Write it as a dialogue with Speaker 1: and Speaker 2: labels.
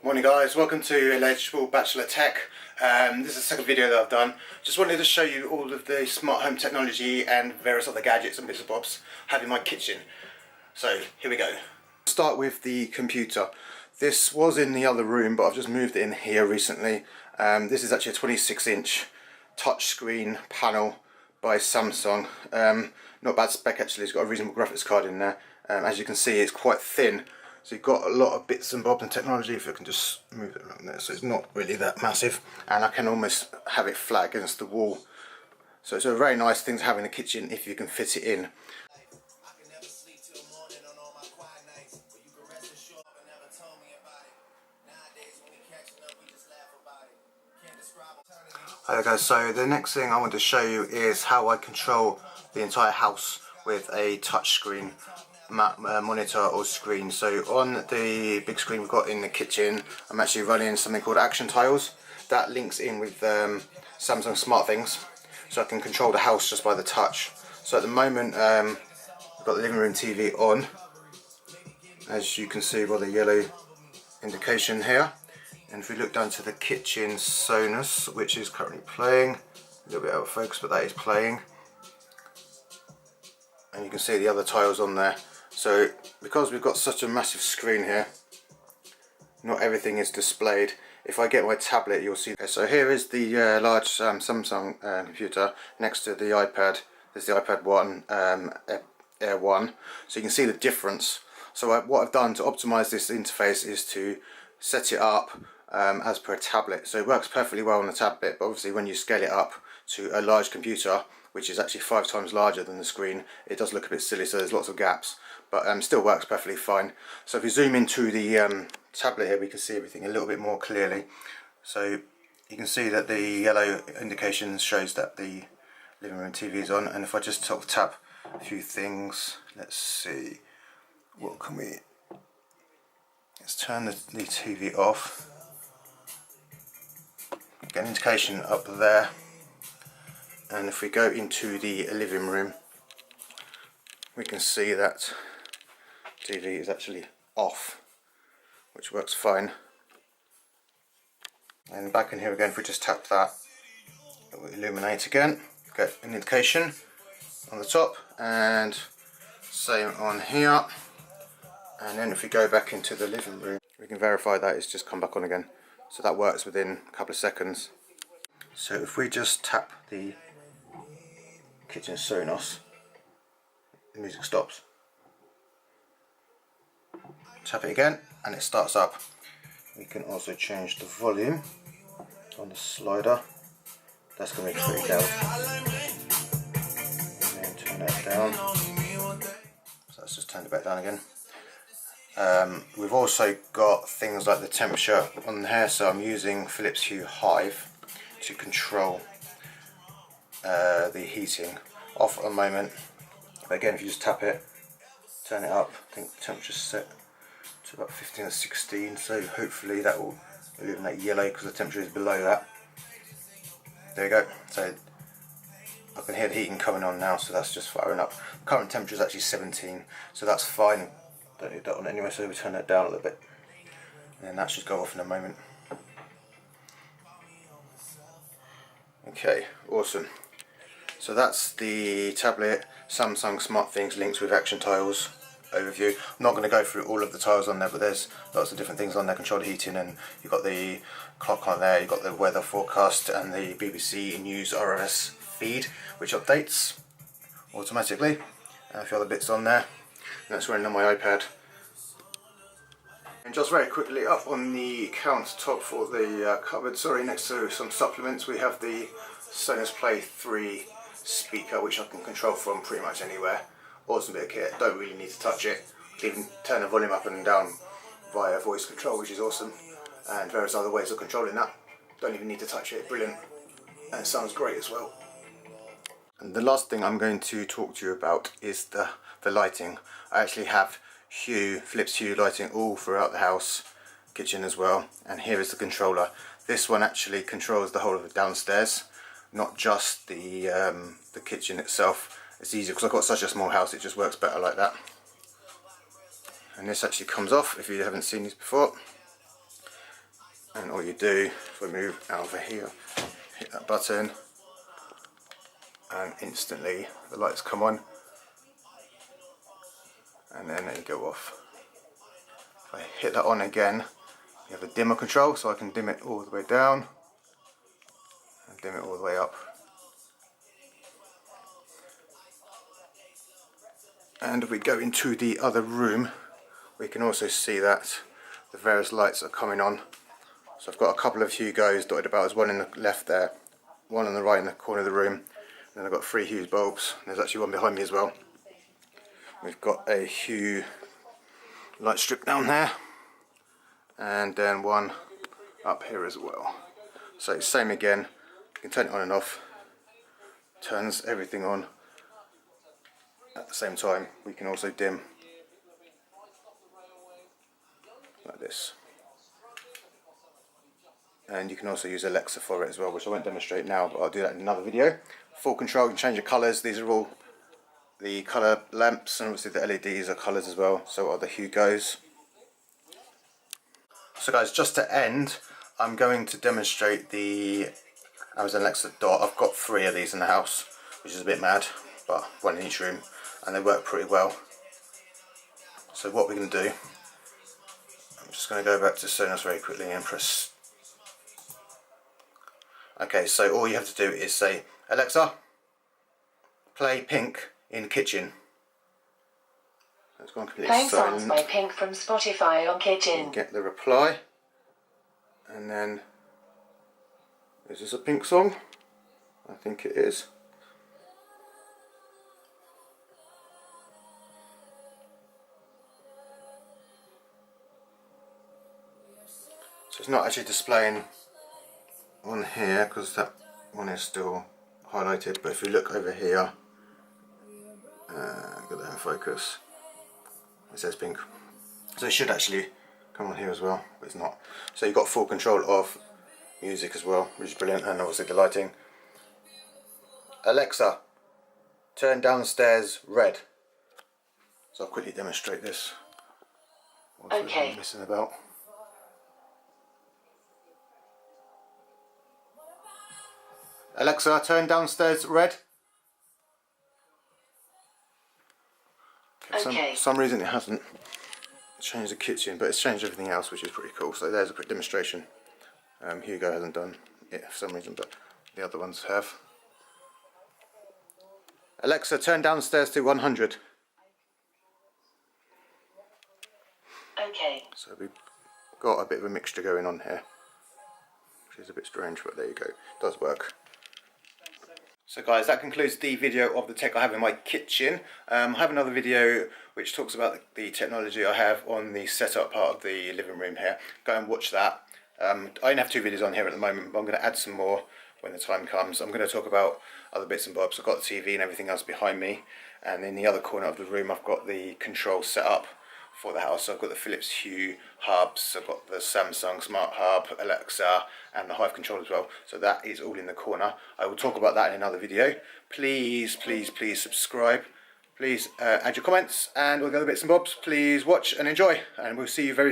Speaker 1: Morning guys, welcome to Electrical Bachelor Tech. This is the second video that I've done. Just wanted to show you all of the smart home technology and various other gadgets and bits and bobs I have in my kitchen. So here we go. Start with the computer. This was in the other room, but I've just moved it in here recently. This is actually a 26-inch touchscreen panel by Samsung. Not bad spec actually, it's got a reasonable graphics card in there. As you can see, it's quite thin. So you've got a lot of bits and bobs and technology. If I can just move it around there, so it's not really that massive, and I can almost have it flat against the wall. So it's a very nice thing to have in the kitchen if you can fit it in. Okay guys, so the next thing I want to show you is how I control the entire house with a touchscreen monitor or screen. So on the big screen we've got in the kitchen, I'm actually running something called Action Tiles that links in with Samsung SmartThings, so I can control the house just by the touch. So at the moment we've got the living room TV on, as you can see by the yellow indication here, and if we look down to the kitchen Sonos, which is currently playing, a little bit out of focus, but that is playing, and you can see the other tiles on there. So because we've got such a massive screen here, not everything is displayed. If I get my tablet, you'll see. Okay, so here is the large Samsung computer next to the iPad. There's the iPad 1, Air 1, so you can see the difference. So what I've done to optimize this interface is to set it up as per a tablet. So it works perfectly well on the tablet, but obviously when you scale it up to a large computer, which is actually 5 times larger than the screen, it does look a bit silly, so there's lots of gaps, but still works perfectly fine. So if we zoom into the tablet here, we can see everything a little bit more clearly. So you can see that the yellow indication shows that the living room TV is on, and if I just sort of tap a few things, let's see, what can we, let's turn the TV off, get an indication up there. And if we go into the living room, we can see that TV is actually off, which works fine. And back in here again, if we just tap that, it will illuminate again, get an indication on the top, and same on here. And then if we go back into the living room, we can verify that it's just come back on again. So that works within a couple of seconds. So if we just tap the kitchen Sonos, the music stops. Tap it again and it starts up. We can also change the volume on the slider. That's going to be pretty loud. And then turn that down. So let's just turn it back down again. We've also got things like the temperature on here, so I'm using Philips Hue Hive to control the heating off at the moment. But again, if you just tap it, turn it up, I think the temperature's set to about 15 or 16, so hopefully that will illuminate yellow because the temperature is below that. There you go, so I can hear the heating coming on now, so that's just firing up. The current temperature is actually 17, so that's fine. Don't need that on anyway, so we turn that down a little bit, and then that should go off in a moment. Okay, awesome. So that's the tablet Samsung SmartThings links with Action Tiles overview. I'm not going to go through all of the tiles on there, but there's lots of different things on there. Control the heating, and you've got the clock on there, you've got the weather forecast and the BBC News RSS feed, which updates automatically. A few other bits on there. And that's running on my iPad. And just very quickly, up on the countertop for the cupboard, next to some supplements, we have the Sonos Play 3 speaker, which I can control from pretty much anywhere. Awesome bit of kit, don't really need to touch it. You can turn the volume up and down via voice control, which is awesome, and various other ways of controlling that. Don't even need to touch it, brilliant, and it sounds great as well. And the last thing I'm going to talk to you about is the lighting. I actually have Philips Hue lighting all throughout the house, kitchen as well, and here is the controller. This one actually controls the whole of the downstairs, not just the kitchen itself. It's easier because I've got such a small house, it just works better like that. And this actually comes off if you haven't seen this before. And all you do, if we move over here, hit that button, and instantly the lights come on, and then they go off. If I hit that on again, you have a dimmer control, so I can dim it all the way down and dim it all the way up. And if we go into the other room, we can also see that the various lights are coming on. So I've got a couple of Hugos dotted about. There's one in the left there, one on the right in the corner of the room, and then I've got 3 Hughes bulbs. There's actually one behind me as well. We've got a Hue light strip down there, and then one up here as well. So same again, you can turn it on and off, turns everything on at the same time. We can also dim like this, and you can also use Alexa for it as well, which I won't demonstrate now, but I'll do that in another video. Full control, you can change the colours. These are all the colour lamps, and obviously the LEDs are colours as well, so are the Hugos. So guys, just to end, I'm going to demonstrate the Amazon Alexa Dot. I've got 3 of these in the house, which is a bit mad, but 1 in each room, and they work pretty well. So what we're going to do, I'm just going to go back to Sonos very quickly and press. Okay, so all you have to do is say, Alexa, play Pink in kitchen. It's gone completely
Speaker 2: Playing
Speaker 1: silent.
Speaker 2: songs by Pink from Spotify on kitchen.
Speaker 1: You get the reply, and then, is this a Pink song? I think it is. So it's not actually displaying on here because that one is still highlighted, but if you look over here, get that in focus, it says Pink. So it should actually come on here as well, but it's not. So you've got full control of music as well, which is brilliant, and obviously the lighting. Alexa, turn downstairs red. So I'll quickly demonstrate this.
Speaker 2: Okay.
Speaker 1: I'm missing about. Alexa, turn downstairs red.
Speaker 2: Okay.
Speaker 1: For some reason it hasn't changed the kitchen, but it's changed everything else, which is pretty cool. So there's a quick demonstration. Hugo hasn't done it for some reason, but the other ones have. Alexa, turn downstairs to 100.
Speaker 2: Okay.
Speaker 1: So we've got a bit of a mixture going on here, which is a bit strange, but there you go. It does work. So guys, that concludes the video of the tech I have in my kitchen. I have another video which talks about the technology I have on the setup part of the living room here. Go and watch that. I only have 2 videos on here at the moment, but I'm going to add some more when the time comes. I'm going to talk about other bits and bobs. I've got the TV and everything else behind me, and in the other corner of the room I've got the control set up for the house. So I've got the Philips Hue hubs, I've got the Samsung Smart Hub, Alexa, and the Hive control as well. So that is all in the corner. I will talk about that in another video. Please, please, please subscribe. Please add your comments, and all the other bits and bobs. Please watch and enjoy, and we'll see you very soon.